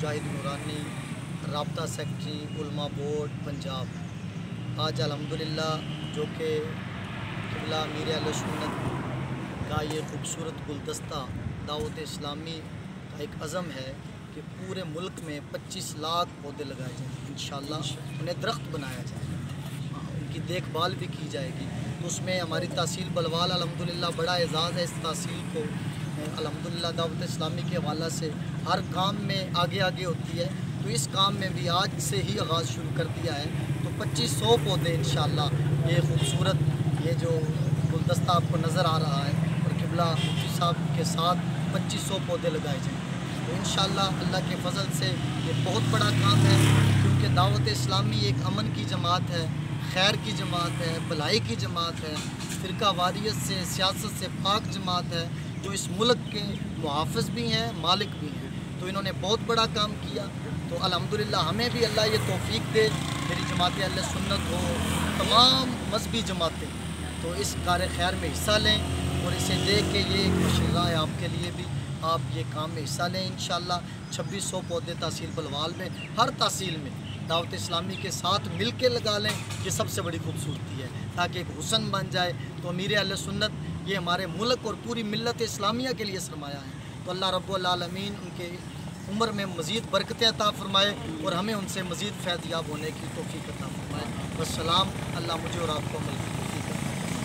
मुजाहिद नूरानी, राब्ता सेक्रेटरी उलमा बोर्ड पंजाब। आज अल्हम्दुलिल्लाह जो कि क़िबला अमीर अहले सुन्नत का ये खूबसूरत गुलदस्ता दावत इस्लामी का एक अज़म है कि पूरे मुल्क में 25 लाख पौधे लगाए जाएंगे इंशाअल्लाह। उन्हें दरख्त बनाया जाएगा, उनकी देखभाल भी की जाएगी। तो उसमें हमारी तहसील बलवाल अल्हम्दुलिल्लाह बड़ा एज़ाज़ है। इस तहसील को अल्हम्दुलिल्लाह दावत इस्लामी के हवाला से हर काम में आगे आगे होती है। तो इस काम में भी आज से ही आगाज़ शुरू कर दिया है। तो 2500 पौधे इंशाअल्लाह ये खूबसूरत ये जो गुलदस्ता आपको नज़र आ रहा है और क़िबला मुफ्ती साहब के साथ 2500 पौधे लगाए जाएंगे। तो इंशाअल्लाह अल्लाह के फ़ज़ल से ये बहुत बड़ा काम है, क्योंकि दावत इस्लामी एक अमन की जमात है, खैर की जमात है, भलाई की जमात है, फ़िरका वारियत से सियासत से पाक जमात है, जो इस मुल्क के मुहाफ़िज़ भी हैं, मालिक भी हैं। तो इन्होंने बहुत बड़ा काम किया। तो अल्हम्दुलिल्लाह हमें भी अल्लाह ये तौफ़ीक दे, मेरी जमात अहले सुन्नत हो, तमाम मजहबी जमातें तो इस कार्य खैर में हिस्सा लें और इसे देख के ये एक मशवरा है आपके लिए भी, आप ये काम में हिस्सा लें इंशाअल्लाह। 2600 पौधे तहसील बलवाल में, हर तहसील में दावत इस्लामी के साथ मिल के लगा लें। ये सबसे बड़ी खूबसूरती है, ताकि एक हुस्न बन जाए। तो अमीर अहले सुन्नत ये हमारे मुल्क और पूरी मिल्लत इस्लामिया के लिए सरमाया है। तो अल्लाह रब्बुल आलमीन उनके उम्र में मज़ीद बरकतें अता फ़रमाए और हमें उनसे मज़ीद फ़ैज़याब होने की तौफ़ीक़ अता फ़रमाए। वस्सलाम। अल्लाह मुझे और आपको अमल की तौफ़ीक़ अता फ़रमाए।